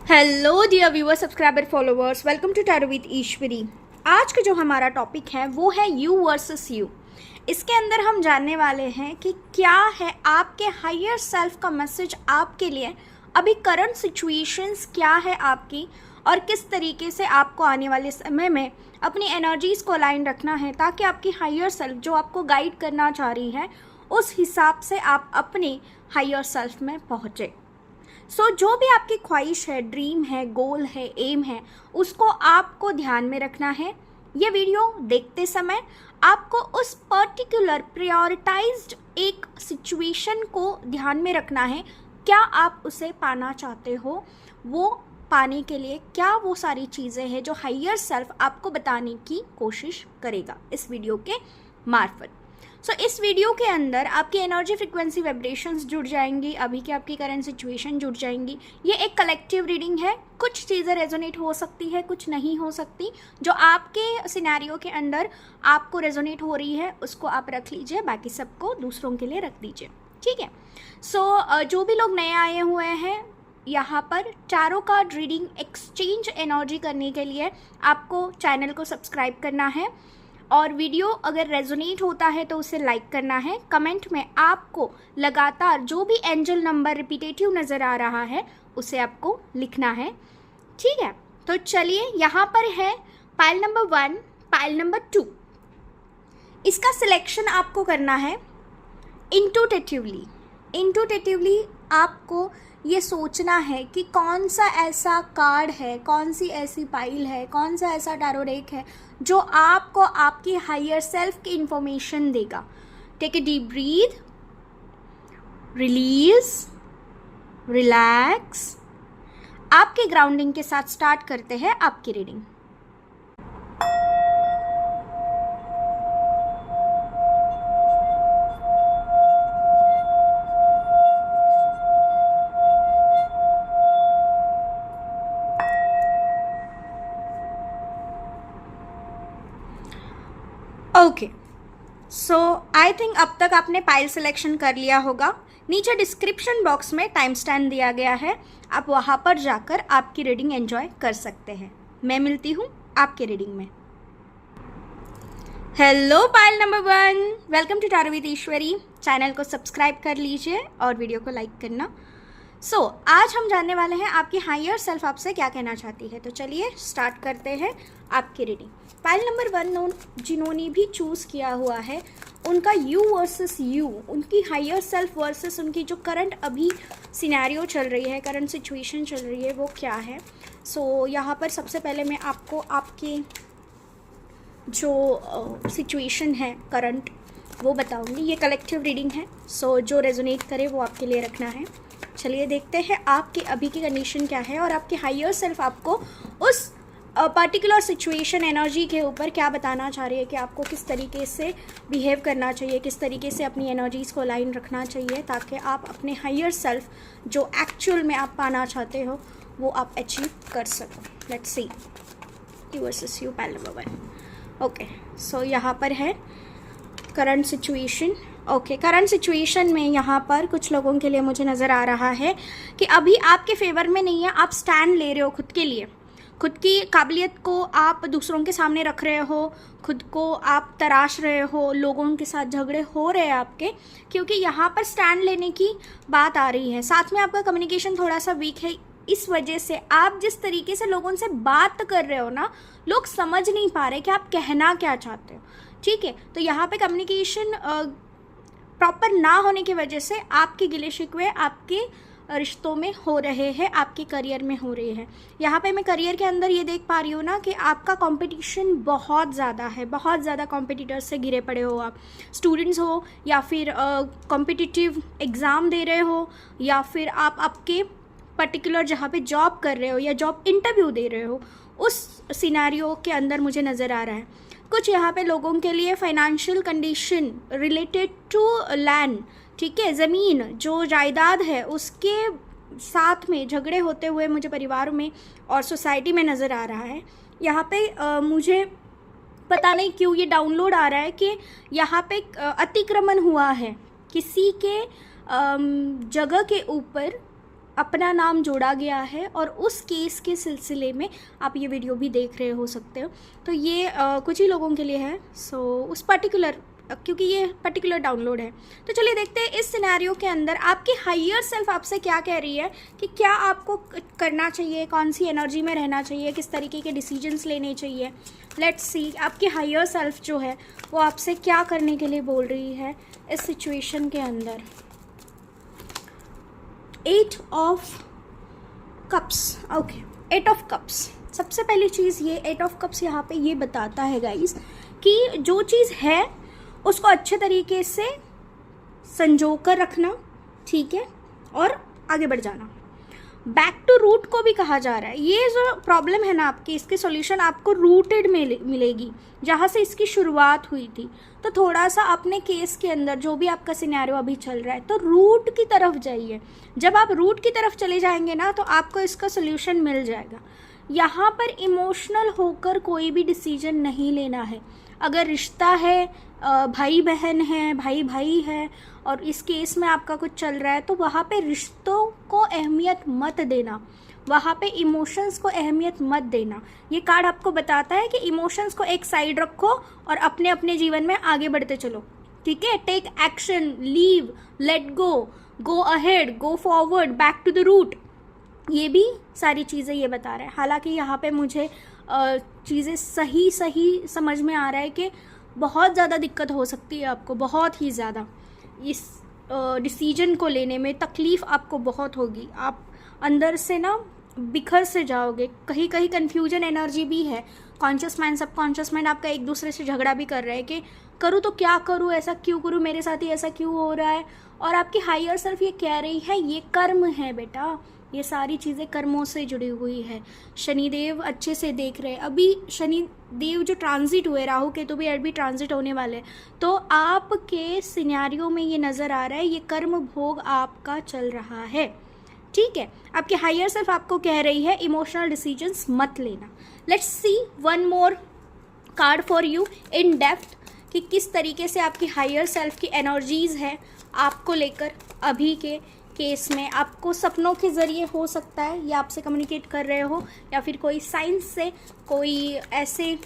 Hello dear viewer subscriber followers, welcome to tarot with Ishwari. आज का जो हमारा टॉपिक है वो है यू वर्सेस यू। इसके अंदर हम जानने वाले हैं कि क्या है आपके हायर सेल्फ का मैसेज आपके लिए, अभी करंट सिचुएशंस क्या है आपकी, और किस तरीके से आपको आने वाले समय में अपनी एनर्जीज़ को अलाइन रखना है ताकि आपकी हायर सेल्फ जो आपको गाइड करना चाह रही है उस हिसाब से आप अपने हायर सेल्फ में पहुँचे। जो भी आपकी ख्वाहिश है, ड्रीम है, गोल है, एम है, उसको आपको ध्यान में रखना है। ये वीडियो देखते समय आपको उस पर्टिकुलर प्रायोरिटाइज्ड एक सिचुएशन को ध्यान में रखना है। क्या आप उसे पाना चाहते हो, वो पाने के लिए क्या वो सारी चीज़ें हैं जो हायर सेल्फ आपको बताने की कोशिश करेगा इस वीडियो के मार्फत। इस वीडियो के अंदर आपकी एनर्जी, फ्रिक्वेंसी, वाइब्रेशंस जुड़ जाएंगी, अभी की आपकी करंट सिचुएशन जुड़ जाएंगी। ये एक कलेक्टिव रीडिंग है, कुछ चीज़ें रेजोनेट हो सकती है, कुछ नहीं हो सकती। जो आपके सिनेरियो के अंदर आपको रेजोनेट हो रही है उसको आप रख लीजिए, बाकी सबको दूसरों के लिए रख दीजिए, ठीक है। जो भी लोग नए आए हुए हैं यहाँ पर tarot card reading exchange energy करने के लिए आपको चैनल को सब्सक्राइब करना है, और वीडियो अगर रेजोनेट होता है तो उसे लाइक करना है। कमेंट में आपको लगातार जो भी एंजल नंबर रिपीटेटिव नज़र आ रहा है उसे आपको लिखना है, ठीक है। तो चलिए, यहाँ पर है पाइल नंबर 1, पाइल नंबर 2। इसका सिलेक्शन आपको करना है इंटूटेटिवली आपको ये सोचना है कि कौन सा ऐसा कार्ड है, कौन सी ऐसी पाइल है, कौन सा ऐसा टैरो डेक है जो आपको आपकी हायर सेल्फ की इंफॉर्मेशन देगा। Take a deep breath, release, relax. आपके ग्राउंडिंग के साथ स्टार्ट करते हैं आपकी reading. Okay, so I think अब तक आपने पाइल सिलेक्शन कर लिया होगा। नीचे डिस्क्रिप्शन बॉक्स में टाइम स्टैम्प दिया गया है, आप वहाँ पर जाकर आपकी रीडिंग एंजॉय कर सकते हैं। मैं मिलती हूँ आपके रीडिंग में। Hello pile number 1, welcome to tarot with Ishwari. Channel को सब्सक्राइब कर लीजिए और वीडियो को लाइक करना। आज हम जानने वाले हैं आपकी हायर सेल्फ आपसे क्या कहना चाहती है। तो चलिए स्टार्ट करते हैं आपकी रीडिंग। पाइल नंबर 1 जिन्होंने भी चूज़ किया हुआ है उनका यू वर्सेस यू, उनकी हायर सेल्फ वर्सेस उनकी जो करंट अभी सिनेरियो चल रही है, करंट सिचुएशन चल रही है, वो क्या है। यहाँ पर सबसे पहले मैं आपको आपके जो सिचुएशन है करंट वो बताऊंगी। ये कलेक्टिव रीडिंग है, जो रेजोनेट करे वो आपके लिए रखना है। चलिए देखते हैं आपकी अभी की कंडीशन क्या है और आपकी हायर सेल्फ आपको उस पर्टिकुलर सिचुएशन एनर्जी के ऊपर क्या बताना चाह रही है कि आपको किस तरीके से बिहेव करना चाहिए, किस तरीके से अपनी एनर्जीज़ को लाइन रखना चाहिए ताकि आप अपने हायर सेल्फ जो एक्चुअल में आप पाना चाहते हो वो आप अचीव कर सको। Let's see you versus you, pile number 1। Okay, यहाँ पर है करंट सिचुएशन। करंट सिचुएशन में यहाँ पर कुछ लोगों के लिए मुझे नज़र आ रहा है कि अभी आपके फेवर में नहीं है। आप स्टैंड ले रहे हो खुद के लिए, खुद की काबिलियत को आप दूसरों के सामने रख रहे हो, खुद को आप तराश रहे हो, लोगों के साथ झगड़े हो रहे हैं आपके, क्योंकि यहाँ पर स्टैंड लेने की बात आ रही है। साथ में आपका कम्युनिकेशन थोड़ा सा वीक है, इस वजह से आप जिस तरीके से लोगों से बात कर रहे हो ना, लोग समझ नहीं पा रहे कि आप कहना क्या चाहते हो, ठीक है। तो यहाँ पे कम्युनिकेशन प्रॉपर ना होने की वजह से आपके गिले शिकवे आपके रिश्तों में हो रहे हैं, आपके करियर में हो रहे हैं। यहाँ पे मैं करियर के अंदर ये देख पा रही हूँ ना कि आपका कंपटीशन बहुत ज़्यादा है, बहुत ज़्यादा कॉम्पिटिटर्स से घिरे पड़े हो आप। स्टूडेंट्स हो या फिर कॉम्पिटिटिव एग्ज़ाम दे रहे हो, या फिर आप आपके पर्टिकुलर जहाँ पे जॉब कर रहे हो या जॉब इंटरव्यू दे रहे हो, उस सिनेरियो के अंदर मुझे नज़र आ रहा है। कुछ यहाँ पे लोगों के लिए financial condition related to land, ठीक है, ज़मीन जो जायदाद है उसके साथ में झगड़े होते हुए मुझे परिवार में और सोसाइटी में नज़र आ रहा है। यहाँ पे मुझे पता नहीं क्यों ये डाउनलोड आ रहा है कि यहाँ पे अतिक्रमण हुआ है किसी के जगह के ऊपर, अपना नाम जोड़ा गया है और उस केस के सिलसिले में आप ये वीडियो भी देख रहे हो सकते हो। तो ये कुछ ही लोगों के लिए है। सो उस पर्टिकुलर, क्योंकि ये पर्टिकुलर डाउनलोड है। तो चलिए देखते हैं इस सिनेरियो के अंदर आपकी हायर सेल्फ आपसे क्या कह रही है कि क्या आपको करना चाहिए, कौन सी एनर्जी में रहना चाहिए, किस तरीके के डिसीजंस लेने चाहिए। लेट्स सी आपकी हायर सेल्फ जो है वो आपसे क्या करने के लिए बोल रही है इस सिचुएशन के अंदर। 8 of cups, okay 8 of cups. सबसे पहली चीज़ ये 8 ऑफ कप्स यहाँ पे ये बताता है गाइस कि जो चीज़ है उसको अच्छे तरीके से संजो कर रखना, ठीक है, और आगे बढ़ जाना। बैक टू रूट को भी कहा जा रहा है। ये जो प्रॉब्लम है ना आपकी, इसके सॉल्यूशन आपको रूटेड में मिलेगी, जहाँ से इसकी शुरुआत हुई थी। तो थोड़ा सा अपने केस के अंदर जो भी आपका सिनेरियो अभी चल रहा है, तो रूट की तरफ जाइए। जब आप रूट की तरफ चले जाएंगे ना तो आपको इसका सॉल्यूशन मिल जाएगा। यहाँ पर इमोशनल होकर कोई भी डिसीजन नहीं लेना है। अगर रिश्ता है, भाई बहन है, भाई भाई है, और इस केस में आपका कुछ चल रहा है, तो वहाँ पे रिश्तों को अहमियत मत देना, वहाँ पे इमोशंस को अहमियत मत देना। ये कार्ड आपको बताता है कि इमोशंस को एक साइड रखो और अपने अपने जीवन में आगे बढ़ते चलो, ठीक है। Take action, leave, let go, go ahead, go forward, back to the root, ये भी सारी चीज़ें ये बता रहा है। हालांकि यहाँ पे मुझे चीज़ें सही समझ में आ रहा है कि बहुत ज़्यादा दिक्कत हो सकती है आपको, बहुत ही ज़्यादा इस डिसीजन को लेने में तकलीफ़ आपको बहुत होगी। आप अंदर से ना बिखर से जाओगे, कहीं कहीं कन्फ्यूजन एनर्जी भी है। कॉन्शियस माइंड, सबकॉन्शियस माइंड आपका एक दूसरे से झगड़ा भी कर रहा है कि करूँ तो क्या करूँ, ऐसा क्यों करूँ, मेरे साथ ही ऐसा क्यों हो रहा है। और आपकी हायर सेल्फ ये कह रही है ये कर्म है बेटा, ये सारी चीज़ें कर्मों से जुड़ी हुई है। शनिदेव अच्छे से देख रहे हैं, अभी शनिदेव जो ट्रांजिट हुए, राहु केतु भी अभी ट्रांजिट होने वाले, तो आपके सिनेरियो में ये नज़र आ रहा है ये कर्म भोग आपका चल रहा है, ठीक है। आपकी हायर सेल्फ आपको कह रही है इमोशनल डिसीजंस मत लेना। Let's see one more card for you in depth कि किस तरीके से आपकी हायर सेल्फ की एनर्जीज़ है आपको लेकर अभी के केस में। आपको सपनों के ज़रिए हो सकता है या आपसे कम्युनिकेट कर रहे हो, या फिर कोई साइंस से, कोई ऐसे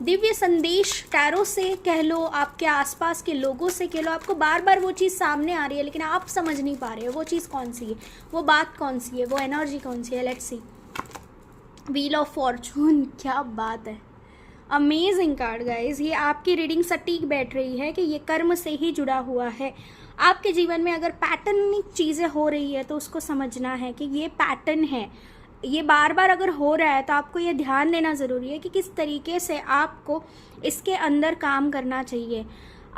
दिव्य संदेश टैरो से कह लो, आपके आसपास के लोगों से कह लो, आपको बार बार वो चीज़ सामने आ रही है लेकिन आप समझ नहीं पा रहे हो वो चीज़ कौन सी है, वो बात कौन सी है, वो एनर्जी कौन सी है। Let's see wheel of Fortune, क्या बात है, अमेजिंग कार्ड गाइज। ये आपकी रीडिंग सटीक बैठ रही है कि ये कर्म से ही जुड़ा हुआ है। आपके जीवन में अगर पैटर्निक चीज़ें हो रही है तो उसको समझना है कि ये पैटर्न है, ये बार बार अगर हो रहा है तो आपको ये ध्यान देना ज़रूरी है कि किस तरीके से आपको इसके अंदर काम करना चाहिए।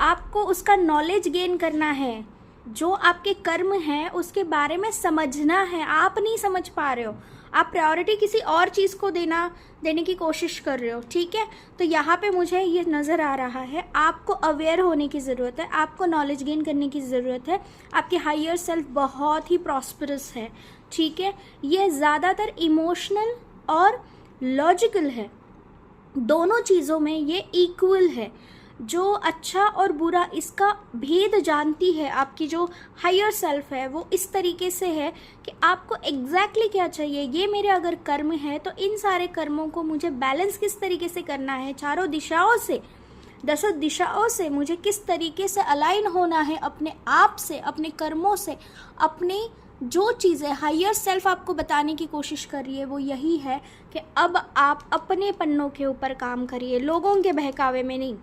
आपको उसका नॉलेज गेन करना है, जो आपके कर्म हैं उसके बारे में समझना है। आप नहीं समझ पा रहे हो, आप प्रायोरिटी किसी और चीज़ को देने की कोशिश कर रहे हो, ठीक है। तो यहाँ पे मुझे ये नज़र आ रहा है आपको अवेयर होने की ज़रूरत है, आपको नॉलेज गेन करने की ज़रूरत है। आपकी हायर सेल्फ बहुत ही प्रॉस्परस है, ठीक है। ये ज़्यादातर इमोशनल और लॉजिकल है, दोनों चीज़ों में ये इक्वल है। जो अच्छा और बुरा इसका भेद जानती है आपकी जो हायर सेल्फ है, वो इस तरीके से है कि आपको एग्जैक्टली क्या चाहिए। ये मेरे अगर कर्म है तो इन सारे कर्मों को मुझे बैलेंस किस तरीके से करना है, चारों दिशाओं से, 10 दिशाओं से मुझे किस तरीके से अलाइन होना है अपने आप से, अपने कर्मों से। अपने जो चीज़ें हायर सेल्फ आपको बताने की कोशिश कर रही है वो यही है कि अब आप अपने पन्नों के ऊपर काम करिए, लोगों के बहकावे में नहीं।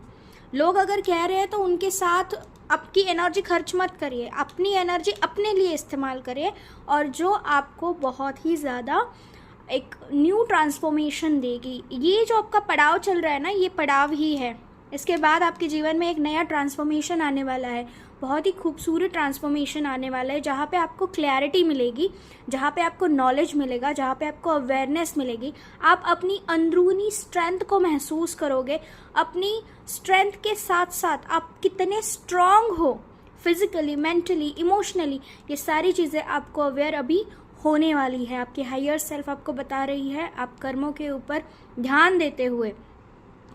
लोग अगर कह रहे हैं तो उनके साथ आपकी एनर्जी खर्च मत करिए, अपनी एनर्जी अपने लिए इस्तेमाल करिए, और जो आपको बहुत ही ज़्यादा एक न्यू ट्रांसफॉर्मेशन देगी। ये जो आपका पड़ाव चल रहा है ना, ये पड़ाव ही है, इसके बाद आपके जीवन में एक नया ट्रांसफॉर्मेशन आने वाला है, बहुत ही खूबसूरत ट्रांसफॉर्मेशन आने वाला है, जहाँ पे आपको क्लैरिटी मिलेगी, जहाँ पे आपको नॉलेज मिलेगा, जहाँ पे आपको अवेयरनेस मिलेगी। आप अपनी अंदरूनी स्ट्रेंथ को महसूस करोगे, अपनी स्ट्रेंथ के साथ साथ आप कितने स्ट्रांग हो फिजिकली, मेंटली, इमोशनली, ये सारी चीज़ें आपको अवेयर अभी होने वाली है। आपकी हायर सेल्फ आपको बता रही है, आप कर्मों के ऊपर ध्यान देते हुए,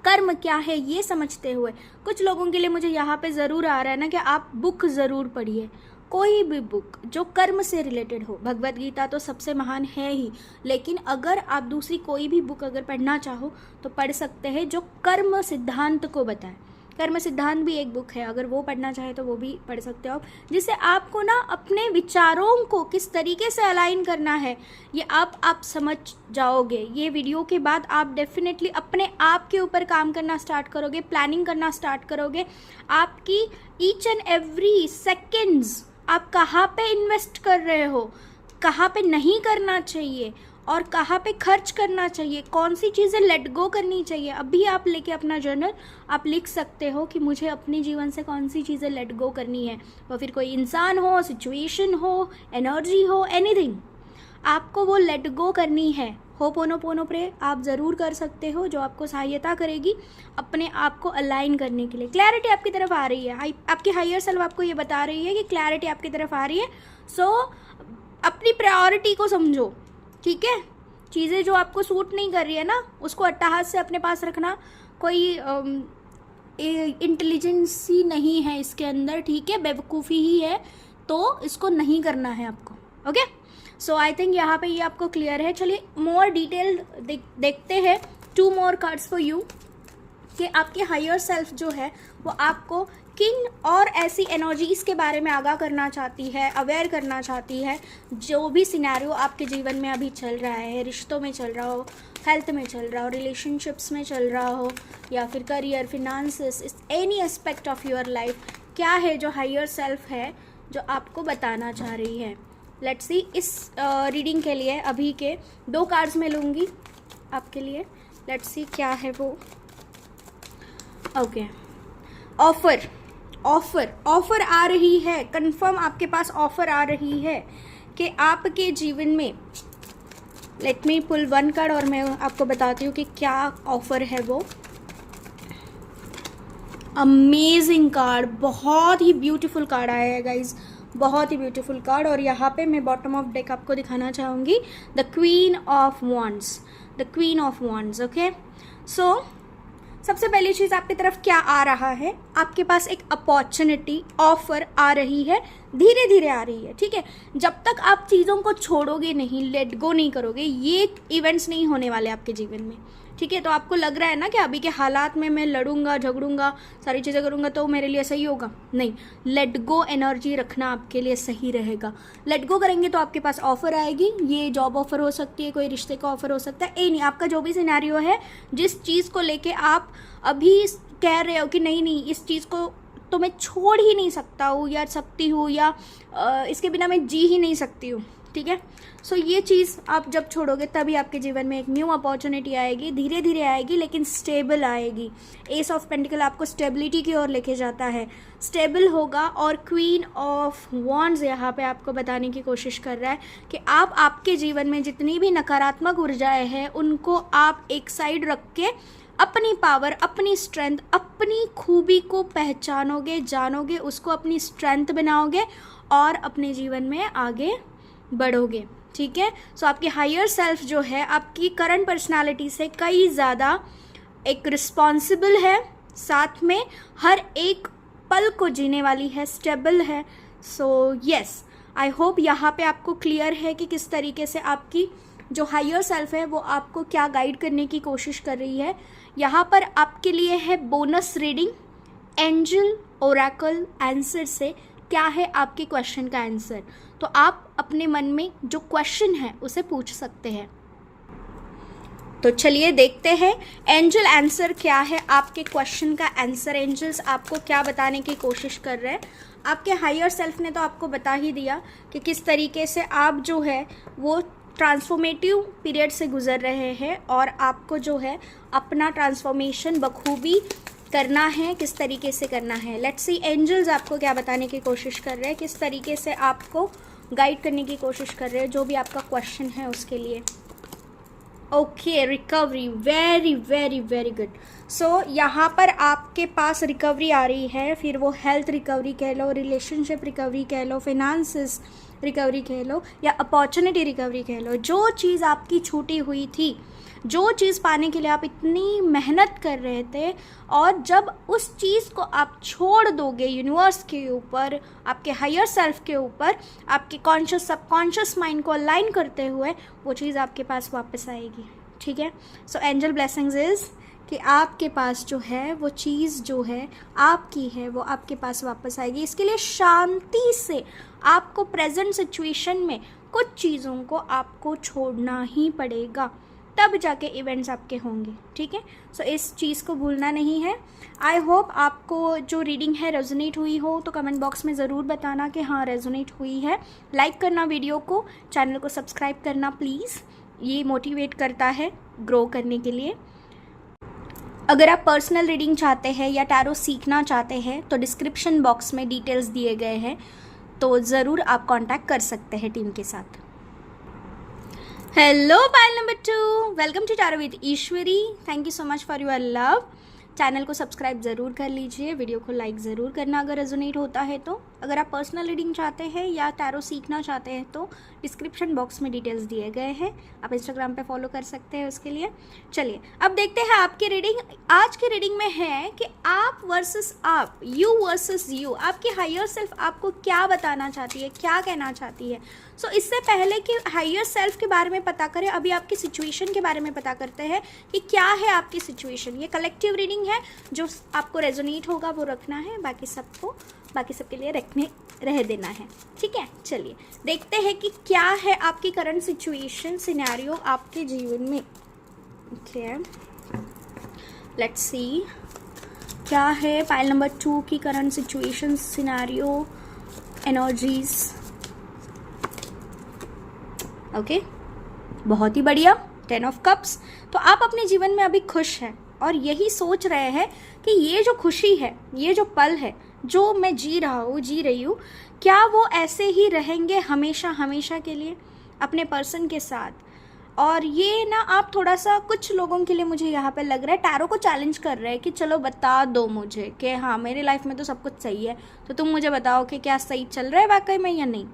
कर्म क्या है ये समझते हुए। कुछ लोगों के लिए मुझे यहाँ पे ज़रूर आ रहा है ना कि आप बुक ज़रूर पढ़िए, कोई भी बुक जो कर्म से रिलेटेड हो, भगवत गीता तो सबसे महान है ही, लेकिन अगर आप दूसरी कोई भी बुक अगर पढ़ना चाहो तो पढ़ सकते हैं जो कर्म सिद्धांत को बताए। कर्म सिद्धांत भी एक बुक है, अगर वो पढ़ना चाहे तो वो भी पढ़ सकते हो आप, जिससे आपको ना अपने विचारों को किस तरीके से अलाइन करना है ये आप समझ जाओगे। ये वीडियो के बाद आप डेफिनेटली अपने आप के ऊपर काम करना स्टार्ट करोगे, प्लानिंग करना स्टार्ट करोगे। आपकी ईच एंड एवरी सेकेंड्स आप कहाँ पे इन्वेस्ट कर रहे हो, कहाँ पे नहीं करना चाहिए और कहाँ पे खर्च करना चाहिए, कौन सी चीज़ें लेट गो करनी चाहिए। अभी आप लेके अपना जर्नल आप लिख सकते हो कि मुझे अपने जीवन से कौन सी चीज़ें लेट गो करनी है, वो फिर कोई इंसान हो, सिचुएशन हो, एनर्जी हो, एनीथिंग, आपको वो लेट गो करनी है। होपोनोपोनो प्रे आप ज़रूर कर सकते हो, जो आपको सहायता करेगी अपने आप को अलाइन करने के लिए। क्लैरिटी आपकी तरफ आ रही है, आपकी हायर सेल्फ आपको ये बता रही है कि क्लैरिटी आपकी तरफ आ रही है। सो अपनी प्रायोरिटी को समझो, ठीक है। चीज़ें जो आपको सूट नहीं कर रही है ना, उसको अट्टहास से अपने पास रखना, कोई इंटेलिजेंसी नहीं है इसके अंदर, ठीक है, बेवकूफ़ी ही है, तो इसको नहीं करना है आपको। ओके, सो आई थिंक यहाँ पे ये आपको क्लियर है। चलिए मोर डिटेल देखते हैं, 2 more कार्ड्स फॉर यू, कि आपके हायर सेल्फ जो है वो आपको किन और ऐसी एनर्जीज़ के बारे में आगाह करना चाहती है, अवेयर करना चाहती है। जो भी सिनेरियो आपके जीवन में अभी चल रहा है, रिश्तों में चल रहा हो, हेल्थ में चल रहा हो, रिलेशनशिप्स में चल रहा हो, या फिर career, finances, any aspect of your life, क्या है जो हायर सेल्फ है जो आपको बताना चाह रही है। लेट्स सी, इस रीडिंग के लिए अभी के 2 कार्ड्स मैं लूँगी आपके लिए। लेट्स सी क्या है वो। ओके, ऑफर आ रही है, कंफर्म आपके पास ऑफर आ रही है कि आपके जीवन में, लेट मी पुल 1 कार्ड और मैं आपको बताती हूँ कि क्या ऑफर है वो। अमेजिंग कार्ड, बहुत ही ब्यूटीफुल कार्ड आया है गाइज, बहुत ही ब्यूटीफुल कार्ड। और यहाँ पे मैं बॉटम ऑफ डेक आपको दिखाना चाहूँगी, the queen of wands, the queen of wands. Okay, so सबसे पहली चीज़ आपकी तरफ क्या आ रहा है, आपके पास एक अपॉर्चुनिटी, ऑफर आ रही है, धीरे धीरे आ रही है, ठीक है। जब तक आप चीज़ों को छोड़ोगे नहीं, लेट गो नहीं करोगे, ये इवेंट्स नहीं होने वाले आपके जीवन में, ठीक है। तो आपको लग रहा है ना कि अभी के हालात में मैं लड़ूंगा, झगड़ूंगा, सारी चीज़ें करूंगा तो मेरे लिए सही होगा, नहीं। लेट गो एनर्जी रखना आपके लिए सही रहेगा। लेट गो करेंगे तो आपके पास ऑफर आएगी, ये जॉब ऑफर हो सकती है, कोई रिश्ते का ऑफर हो सकता है, नहीं, आपका जो भी सिनेरियो है, जिस चीज़ को लेके आप अभी कह रहे हो कि नहीं इस चीज़ को तो मैं छोड़ ही नहीं सकता हूँ या सकती हूँ, या इसके बिना मैं जी ही नहीं सकती हूँ, ठीक है। सो ये चीज़ आप जब छोड़ोगे तभी आपके जीवन में एक न्यू अपॉर्चुनिटी आएगी, धीरे धीरे आएगी लेकिन स्टेबल आएगी। एस ऑफ पेंटिकल आपको स्टेबिलिटी की ओर लेके जाता है, स्टेबल होगा। और क्वीन ऑफ वॉन्ड्स यहाँ पे आपको बताने की कोशिश कर रहा है कि आप आपके जीवन में जितनी भी नकारात्मक ऊर्जाएं हैं उनको आप एक साइड रख के अपनी पावर, अपनी स्ट्रेंथ, अपनी खूबी को पहचानोगे, जानोगे, उसको अपनी स्ट्रेंथ बनाओगे और अपने जीवन में आगे बढ़ोगे, ठीक है। सो आपकी हायर सेल्फ जो है आपकी करंट पर्सनालिटी से कई ज़्यादा एक रिस्पॉन्सिबल है, साथ में हर एक पल को जीने वाली है, स्टेबल है। सो यस, आई होप यहाँ पे आपको क्लियर है कि किस तरीके से आपकी जो हायर सेल्फ है वो आपको क्या गाइड करने की कोशिश कर रही है। यहाँ पर आपके लिए है bonus reading, angel Oracle answer से क्या है आपके क्वेश्चन का आंसर, तो आप अपने मन में जो क्वेश्चन है उसे पूछ सकते हैं। तो चलिए देखते हैं एंजल आंसर क्या है, आपके क्वेश्चन का आंसर एंजल्स आपको क्या बताने की कोशिश कर रहे हैं। आपके हायर सेल्फ ने तो आपको बता ही दिया कि किस तरीके से आप जो है वो ट्रांसफॉर्मेटिव पीरियड से गुजर रहे हैं और आपको जो है अपना ट्रांसफॉर्मेशन बखूबी करना है, किस तरीके से करना है। लेट्स सी एंजल्स आपको क्या बताने की कोशिश कर रहे हैं, किस तरीके से आपको गाइड करने की कोशिश कर रहे हैं, जो भी आपका क्वेश्चन है उसके लिए। Okay, recovery, very very very good. So यहाँ पर आपके पास रिकवरी आ रही है, फिर वो हेल्थ रिकवरी कह लो, रिलेशनशिप रिकवरी कह लो, फिनांसेस रिकवरी कह लो, या अपॉर्चुनिटी रिकवरी कह लो। जो चीज़ आपकी छूटी हुई थी, जो चीज़ पाने के लिए आप इतनी मेहनत कर रहे थे, और जब उस चीज़ को आप छोड़ दोगे यूनिवर्स के ऊपर, आपके हायर सेल्फ के ऊपर, आपके कॉन्शियस सबकॉन्शियस माइंड को अलाइन करते हुए, वो चीज़ आपके पास वापस आएगी। ठीक है। सो एंजल ब्लेसिंग्स इज़ कि आपके पास जो है वो चीज़ जो है आपकी है, वो आपके पास वापस आएगी। इसके लिए शांति से आपको प्रेजेंट सिचुएशन में कुछ चीज़ों को आपको छोड़ना ही पड़ेगा, तब जाके इवेंट्स आपके होंगे। ठीक है। सो इस चीज़ को भूलना नहीं है। आई होप आपको जो रीडिंग है रेजोनेट हुई हो, तो कमेंट बॉक्स में ज़रूर बताना कि हाँ रेजोनेट हुई है। लाइक करना वीडियो को, चैनल को सब्सक्राइब करना प्लीज़, ये मोटिवेट करता है ग्रो करने के लिए। अगर आप पर्सनल रीडिंग चाहते हैं या टैरो सीखना चाहते हैं तो डिस्क्रिप्शन बॉक्स में डिटेल्स दिए गए हैं, तो ज़रूर आप कांटेक्ट कर सकते हैं टीम के साथ। Hello pile number 2, welcome to tarot with Ishwari. Thank you so much for your love. Channel को सब्सक्राइब ज़रूर कर लीजिए, वीडियो को लाइक ज़रूर करना अगर रेजोनेट होता है तो। अगर आप पर्सनल रीडिंग चाहते हैं या टैरो सीखना चाहते हैं तो डिस्क्रिप्शन बॉक्स में डिटेल्स दिए गए हैं, आप इंस्टाग्राम पे फॉलो कर सकते हैं उसके लिए। चलिए अब देखते हैं आपकी रीडिंग। आज की रीडिंग में है कि आप वर्सेस आप, यू वर्सेस यू, आपकी हायर सेल्फ आपको क्या बताना चाहती है, क्या कहना चाहती है। सो इससे पहले कि हायर सेल्फ के बारे में पता करें, अभी आपकी सिचुएशन के बारे में पता करते हैं कि क्या है आपकी सिचुएशन। ये कलेक्टिव रीडिंग है, जो आपको रेजोनेट होगा वो रखना है, बाकी सबके लिए रह देना है। ठीक है। चलिए देखते हैं कि क्या है आपकी करंट सिचुएशन सिनेरियो आपके जीवन में। ओके, लेट्स सी क्या है पाइल नंबर 2 की current situation scenario energies. Okay, बहुत ही बढ़िया, 10 ऑफ कप्स। तो आप अपने जीवन में अभी खुश हैं और यही सोच रहे हैं कि ये जो खुशी है, ये जो पल है जो मैं जी रही हूँ, क्या वो ऐसे ही रहेंगे हमेशा के लिए अपने पर्सन के साथ। और ये ना आप थोड़ा सा कुछ लोगों के लिए मुझे यहाँ पे लग रहा है टैरो को चैलेंज कर रहे हैं कि चलो बता दो मुझे कि हाँ मेरी लाइफ में तो सब कुछ सही है, तो तुम मुझे बताओ कि क्या सही चल रहा है वाकई में या नहीं।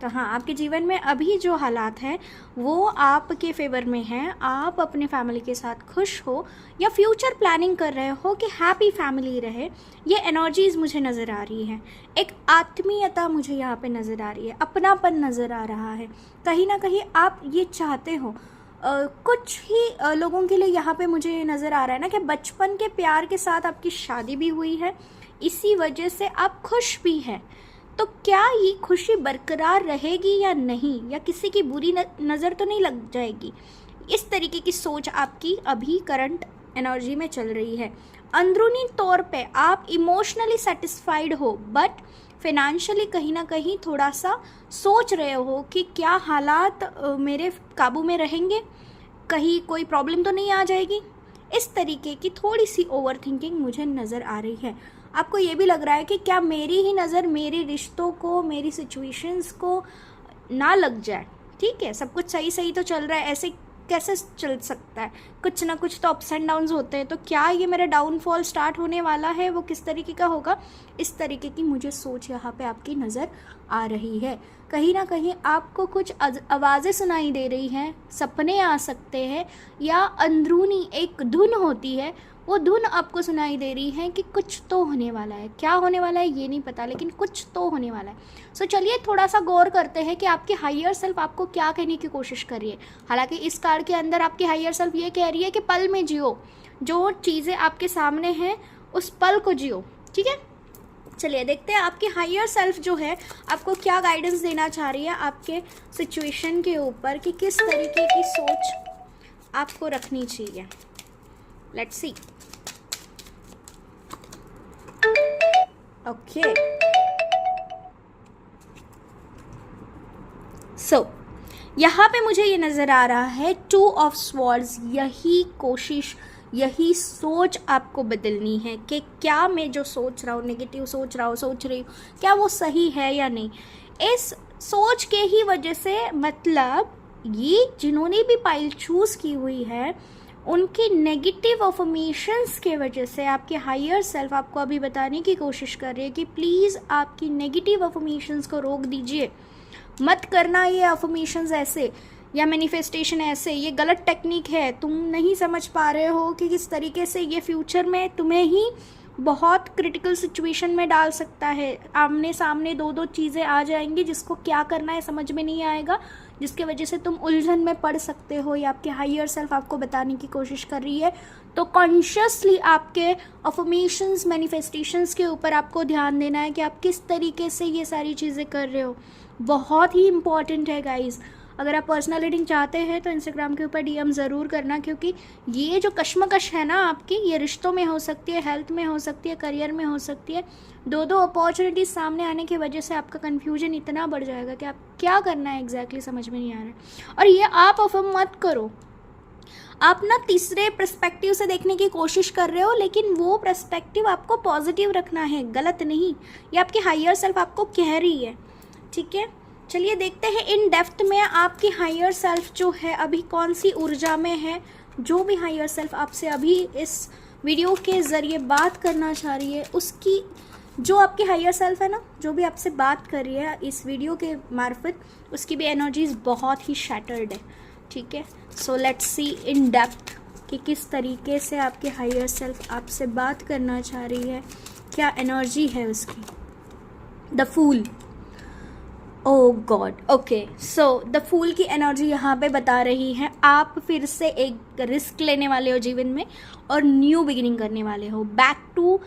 तो हाँ, आपके जीवन में अभी जो हालात हैं वो आपके फेवर में हैं। आप अपने फैमिली के साथ खुश हो या फ्यूचर प्लानिंग कर रहे हो कि हैप्पी फैमिली रहे, ये एनर्जीज़ मुझे नज़र आ रही है। एक आत्मीयता मुझे यहाँ पे नज़र आ रही है, अपनापन नज़र आ रहा है। कहीं ना कहीं आप ये चाहते हो। कुछ ही लोगों के लिए यहाँ पे मुझे नज़र आ रहा है ना कि बचपन के प्यार के साथ आपकी शादी भी हुई है, इसी वजह से आप खुश भी हैं। तो क्या ये खुशी बरकरार रहेगी या नहीं, या किसी की बुरी नज़र तो नहीं लग जाएगी, इस तरीके की सोच आपकी अभी करंट एनर्जी में चल रही है। अंदरूनी तौर पे आप इमोशनली सेटिस्फाइड हो, बट फिनेंशियली कहीं ना कहीं थोड़ा सा सोच रहे हो कि क्या हालात मेरे काबू में रहेंगे, कहीं कोई प्रॉब्लम तो नहीं आ जाएगी। इस तरीके की थोड़ी सी ओवर थिंकिंग मुझे नज़र आ रही है। आपको ये भी लग रहा है कि क्या मेरी ही नज़र मेरे रिश्तों को, मेरी सिचुएशंस को ना लग जाए। ठीक है, सब कुछ सही तो चल रहा है, ऐसे कैसे चल सकता है, कुछ ना कुछ तो अप्स एंड डाउन्स होते हैं। तो क्या ये मेरा डाउनफॉल स्टार्ट होने वाला है, वो किस तरीके का होगा, इस तरीके की मुझे सोच यहाँ पे आपकी नज़र आ रही है। कहीं ना कहीं आपको कुछ आवाज़ें सुनाई दे रही हैं, सपने आ सकते हैं, या अंदरूनी एक धुन होती है, वो धुन आपको सुनाई दे रही है कि कुछ तो होने वाला है। क्या होने वाला है ये नहीं पता, लेकिन कुछ तो होने वाला है। सो चलिए थोड़ा सा गौर करते हैं कि आपकी हायर सेल्फ आपको क्या कहने की कोशिश कर रही है। हालांकि इस कार्ड के अंदर आपकी हायर सेल्फ ये कह रही है कि पल में जियो, जो चीज़ें आपके सामने हैं उस पल को जियो। ठीक है, चलिए देखते हैं आपकी हायर सेल्फ जो है आपको क्या गाइडेंस देना चाह रही है आपके सिचुएशन के ऊपर, कि किस तरीके की सोच आपको रखनी चाहिए। Let's see. ओके, सो यहाँ पे मुझे ये नज़र आ रहा है 2 ऑफ स्वॉर्ड्स। यही कोशिश, यही सोच आपको बदलनी है कि क्या मैं जो सोच रहा हूँ, नेगेटिव सोच रही हूँ, क्या वो सही है या नहीं। इस सोच के ही वजह से, मतलब ये जिन्होंने भी पाइल चूज़ की हुई है उनकी नेगेटिव अफर्मेशंस के वजह से आपके हायर सेल्फ आपको अभी बताने की कोशिश कर रही है कि प्लीज़ आपकी नेगेटिव अफर्मेशंस को रोक दीजिए, मत करना ये अफर्मेशंस ऐसे। या मैनिफेस्टेशन ऐसे, ये गलत टेक्निक है। तुम नहीं समझ पा रहे हो कि किस तरीके से ये फ्यूचर में तुम्हें ही बहुत क्रिटिकल सिचुएशन में डाल सकता है। आमने सामने दो दो चीज़ें आ जाएंगी जिसको क्या करना है समझ में नहीं आएगा, जिसके वजह से तुम उलझन में पड़ सकते हो या आपके हायर सेल्फ आपको बताने की कोशिश कर रही है। तो कॉन्शियसली आपके अफर्मेशंस मैनिफेस्टेशंस के ऊपर आपको ध्यान देना है कि आप किस तरीके से ये सारी चीज़ें कर रहे हो। बहुत ही इंपॉर्टेंट है गाइज़। अगर आप पर्सनल रीडिंग चाहते हैं तो इंस्टाग्राम के ऊपर डीएम ज़रूर करना, क्योंकि ये जो कश्मकश है ना आपकी, ये रिश्तों में हो सकती है, हेल्थ में हो सकती है, करियर में हो सकती है। दो दो अपॉर्चुनिटीज़ सामने आने की वजह से आपका कन्फ्यूजन इतना बढ़ जाएगा कि आप क्या करना है एग्जैक्टली समझ में नहीं आ रहा है। और ये आप अफर्म मत करो, आप ना तीसरे पर्सपेक्टिव से देखने की कोशिश कर रहे हो, लेकिन वो पर्सपेक्टिव आपको पॉजिटिव रखना है, गलत नहीं। ये आपकी हायर सेल्फ आपको कह रही है, ठीक है। चलिए देखते हैं इन डेप्थ में आपकी हायर सेल्फ जो है अभी कौन सी ऊर्जा में है। जो भी हायर सेल्फ आपसे अभी इस वीडियो के ज़रिए बात करना चाह रही है, उसकी जो आपकी हायर सेल्फ है ना, जो भी आपसे बात कर रही है इस वीडियो के मार्फत, उसकी भी एनर्जीज बहुत ही शैटर्ड है, ठीक है। So let's see in depth कि किस तरीके से आपकी हायर सेल्फ आपसे बात करना चाह रही है, क्या एनर्जी है उसकी। The fool, oh God, okay. So the fool की एनर्जी यहाँ पे बता रही है आप फिर से एक रिस्क लेने वाले हो जीवन में और न्यू बिगिनिंग करने वाले हो, बैक टू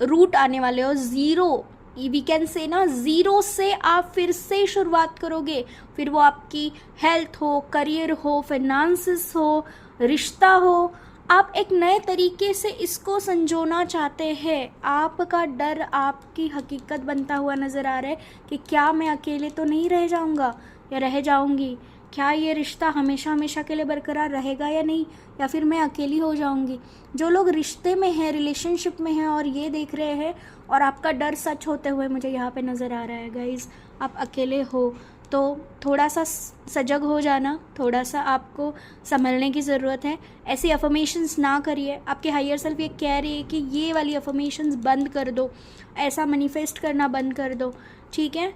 रूट आने वाले हो, ज़ीरो, वी कैन से ना, ज़ीरो से आप फिर से शुरुआत करोगे। फिर वो आपकी हेल्थ हो, करियर हो, फाइनेंसेस हो, रिश्ता हो, आप एक नए तरीके से इसको संजोना चाहते हैं। आपका डर आपकी हकीकत बनता हुआ नज़र आ रहा है कि क्या मैं अकेले तो नहीं रह जाऊंगा या रह जाऊंगी, क्या ये रिश्ता हमेशा हमेशा के लिए बरकरार रहेगा या नहीं, या फिर मैं अकेली हो जाऊंगी। जो लोग रिश्ते में हैं, रिलेशनशिप में हैं और ये देख रहे हैं और आपका डर सच होते हुए मुझे यहाँ पे नज़र आ रहा है गाइज़, आप अकेले हो तो थोड़ा सा सजग हो जाना, थोड़ा सा आपको संभलने की ज़रूरत है। ऐसी अफर्मेशंस ना करिए। आपके हायर सेल्फ ये कह रही है कि ये वाली अफर्मेशंस बंद कर दो, ऐसा मैनिफेस्ट करना बंद कर दो, ठीक है।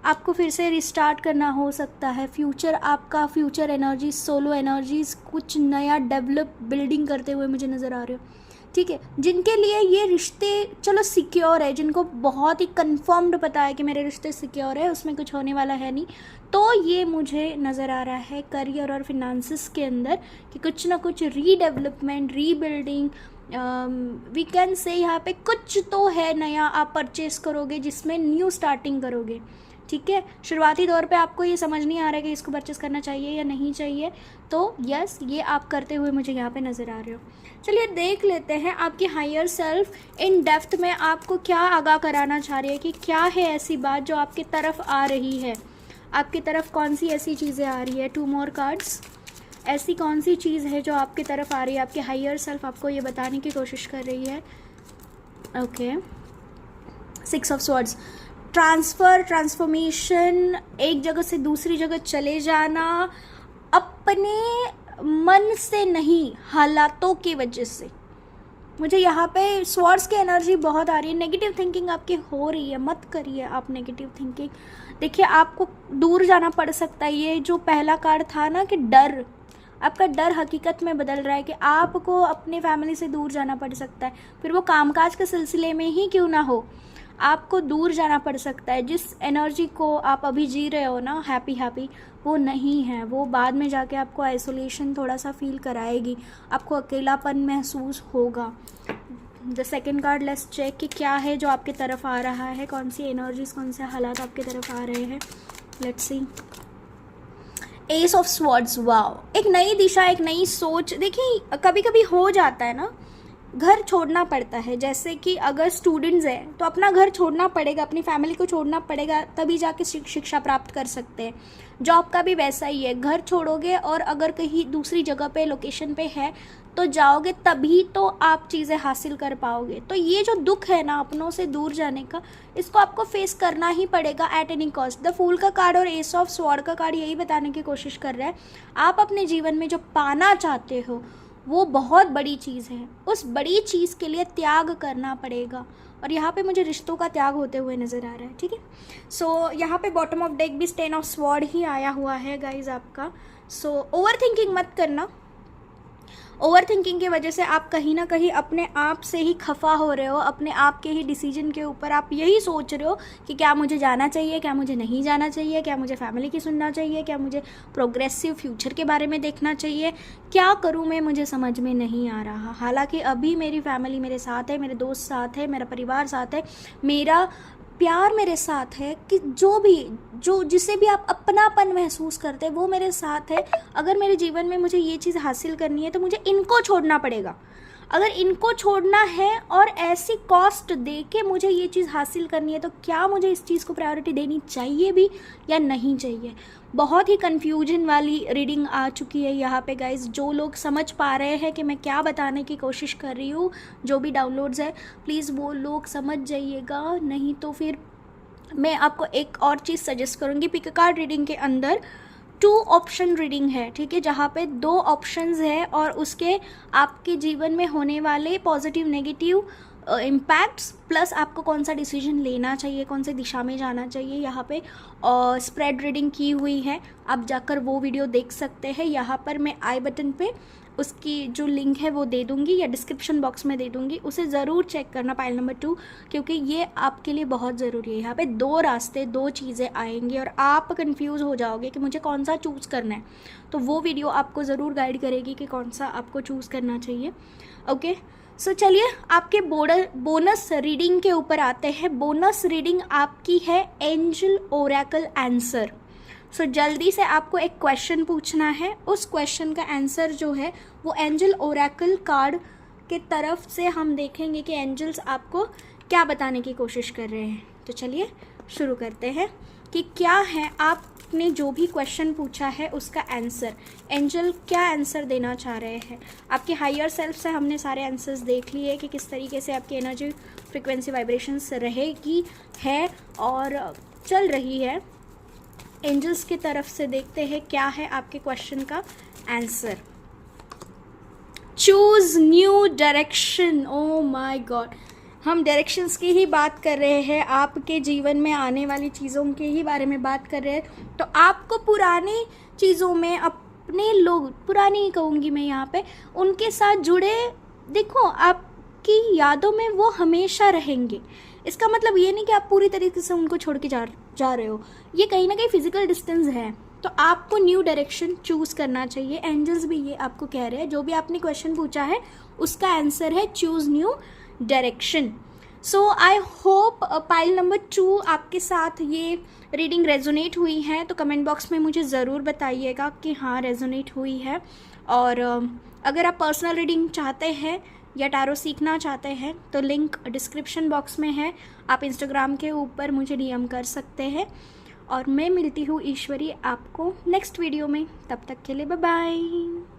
आपको फिर से रिस्टार्ट करना हो सकता है। फ्यूचर, आपका फ्यूचर एनर्जी, सोलो एनर्जीज कुछ नया डेवलप बिल्डिंग करते हुए मुझे नज़र आ रहे हो, ठीक है। जिनके लिए ये रिश्ते चलो सिक्योर है, जिनको बहुत ही कंफर्म्ड पता है कि मेरे रिश्ते सिक्योर है, उसमें कुछ होने वाला है नहीं, तो ये मुझे नज़र आ रहा है करियर और फिनेंसेस के अंदर कि कुछ ना कुछ redevelopment, rebuilding, we can say यहाँ पे कुछ तो है नया आप परचेस करोगे जिसमें न्यू स्टार्टिंग करोगे, ठीक है। शुरुआती दौर पे आपको ये समझ नहीं आ रहा है कि इसको परचेस करना चाहिए या नहीं चाहिए, तो यस, ये आप करते हुए मुझे यहाँ पे नज़र आ रहे हो। चलिए देख लेते हैं आपकी हायर सेल्फ इन डेप्थ में आपको क्या आगाह कराना चाह रही है कि क्या है ऐसी बात जो आपकी तरफ आ रही है। आपकी तरफ कौन सी ऐसी चीज़ें आ रही है, 2 मोर कार्ड्स। ऐसी कौन सी चीज़ है जो आपकी तरफ आ रही है, आपकी हायर सेल्फ आपको ये बताने की कोशिश कर रही है। Okay, 6 of swords, transfer, transformation, एक जगह से दूसरी जगह चले जाना, अपने मन से नहीं, हालातों की वजह से। मुझे यहाँ पे स्वॉर्ड्स की एनर्जी बहुत आ रही है। नेगेटिव थिंकिंग आपकी हो रही है, मत करिए आप नेगेटिव थिंकिंग। देखिए आपको दूर जाना पड़ सकता है। ये जो पहला कार्ड था ना कि डर, आपका डर हकीकत में बदल रहा है कि आपको अपने फैमिली से दूर जाना पड़ सकता है, फिर वो कामकाज के सिलसिले में ही क्यों ना हो, आपको दूर जाना पड़ सकता है। जिस एनर्जी को आप अभी जी रहे हो ना, हैप्पी हैप्पी, वो नहीं है, वो बाद में जाके आपको आइसोलेशन थोड़ा सा फील कराएगी, आपको अकेलापन महसूस होगा। The second card, let's check कि क्या है जो आपकी तरफ आ रहा है, कौन सी एनर्जीज, कौन से हालात आपकी तरफ आ रहे हैं। Let's see, S of swords, wow, एक नई दिशा, एक नई सोच। देखिए कभी कभी हो जाता है ना, घर छोड़ना पड़ता है। जैसे कि अगर स्टूडेंट्स हैं तो अपना घर छोड़ना पड़ेगा, अपनी फैमिली को छोड़ना पड़ेगा, तभी जाके शिक्षा प्राप्त कर सकते हैं। जॉब का भी वैसा ही है, घर छोड़ोगे और अगर कहीं दूसरी जगह पे, लोकेशन पे है तो जाओगे, तभी तो आप चीज़ें हासिल कर पाओगे। तो ये जो दुख है ना अपनों से दूर जाने का, इसको आपको फेस करना ही पड़ेगा at any cost. The fool का कार्ड और एस ऑफ स्वॉर्ड का कार्ड यही बताने की कोशिश कर रहा है, आप अपने जीवन में जो पाना चाहते हो वो बहुत बड़ी चीज़ है, उस बड़ी चीज़ के लिए त्याग करना पड़ेगा। और यहाँ पे मुझे रिश्तों का त्याग होते हुए नज़र आ रहा है, ठीक है। सो यहाँ पे बॉटम ऑफ डेक भी 10 ऑफ स्वॉर्ड ही आया हुआ है गाइज आपका। सो ओवर थिंकिंग मत करना। ओवर थिंकिंग की वजह से आप कहीं ना कहीं अपने आप से ही खफा हो रहे हो, अपने आप के ही डिसीजन के ऊपर आप यही सोच रहे हो कि क्या मुझे जाना चाहिए, क्या मुझे नहीं जाना चाहिए, क्या मुझे फैमिली की सुनना चाहिए, क्या मुझे प्रोग्रेसिव फ्यूचर के बारे में देखना चाहिए, क्या करूँ मैं, मुझे समझ में नहीं आ रहा। हालांकि अभी मेरी फैमिली मेरे साथ है, मेरे दोस्त साथ है, मेरा परिवार साथ है, मेरा प्यार मेरे साथ है, कि जो जिसे भी आप अपनापन महसूस करते हैं वो मेरे साथ है। अगर मेरे जीवन में मुझे ये चीज़ हासिल करनी है तो मुझे इनको छोड़ना पड़ेगा। अगर इनको छोड़ना है और ऐसी कॉस्ट दे के मुझे ये चीज़ हासिल करनी है तो क्या मुझे इस चीज़ को प्रायोरिटी देनी चाहिए भी या नहीं चाहिए। बहुत ही कन्फ्यूजन वाली रीडिंग आ चुकी है यहाँ पे गाइज। जो लोग समझ पा रहे हैं कि मैं क्या बताने की कोशिश कर रही हूँ, जो भी डाउनलोड्स है प्लीज़ वो लोग समझ जाइएगा, नहीं तो फिर मैं आपको एक और चीज़ सजेस्ट करूँगी। पिक कार्ड रीडिंग के अंदर 2 ऑप्शन रीडिंग है, ठीक है, जहाँ पे 2 ऑप्शंस है और उसके आपके जीवन में होने वाले पॉजिटिव नेगेटिव इम्पैक्ट्स प्लस आपको कौन सा डिसीजन लेना चाहिए, कौन से दिशा में जाना चाहिए, यहाँ पे स्प्रेड रीडिंग की हुई है। आप जाकर वो वीडियो देख सकते हैं। यहाँ पर मैं आई बटन पे उसकी जो लिंक है वो दे दूँगी या डिस्क्रिप्शन बॉक्स में दे दूँगी, उसे ज़रूर चेक करना पाइल नंबर 2, क्योंकि ये आपके लिए बहुत ज़रूरी है। यहाँ पे 2 रास्ते, 2 चीज़ें आएंगी और आप कंफ्यूज हो जाओगे कि मुझे कौन सा चूज़ करना है, तो वो वीडियो आपको ज़रूर गाइड करेगी कि कौन सा आपको चूज़ करना चाहिए। ओके, सो चलिए आपके बोनस रीडिंग के ऊपर आते हैं। बोनस रीडिंग आपकी है एंजल ओरेकल आंसर। सो जल्दी से आपको एक क्वेश्चन पूछना है, उस क्वेश्चन का आंसर जो है वो एंजल ओरेकल कार्ड के तरफ से हम देखेंगे कि एंजल्स आपको क्या बताने की कोशिश कर रहे हैं। तो चलिए शुरू करते हैं कि क्या है आपने जो भी क्वेश्चन पूछा है उसका आंसर, एंजल क्या आंसर देना चाह रहे हैं। आपके हायर सेल्फ से हमने सारे आंसर्स देख लिए कि किस तरीके से आपकी एनर्जी फ्रिक्वेंसी वाइब्रेशंस रहेगी है और चल रही है। एंजल्स की तरफ से देखते हैं क्या है आपके क्वेश्चन का answer. Choose new direction. Oh my God, हम डायरेक्शंस की ही बात कर रहे हैं, आपके जीवन में आने वाली चीज़ों के ही बारे में बात कर रहे हैं। तो आपको पुरानी चीज़ों में अपने लोग, पुरानी कहूँगी मैं यहाँ पे, उनके साथ जुड़े, देखो आपकी यादों में वो हमेशा रहेंगे। इसका मतलब ये नहीं कि आप पूरी तरीके से उनको छोड़ के जा रहे हो, ये कहीं ना कहीं फिजिकल डिस्टेंस है। तो आपको न्यू डायरेक्शन चूज़ करना चाहिए। एंजल्स भी ये आपको कह रहे हैं, जो भी आपने क्वेश्चन पूछा है उसका आंसर है choose new direction. So I hope pile number 2 आपके साथ ये रीडिंग रेजोनेट हुई है, तो कमेंट बॉक्स में मुझे ज़रूर बताइएगा कि हाँ रेजोनेट हुई है। और अगर आप पर्सनल रीडिंग चाहते हैं या टैरो सीखना चाहते हैं तो लिंक डिस्क्रिप्शन बॉक्स में है, आप इंस्टाग्राम के ऊपर मुझे डीएम कर सकते हैं। और मैं मिलती हूँ ईश्वरी आपको नेक्स्ट वीडियो में, तब तक के लिए बाय बाय।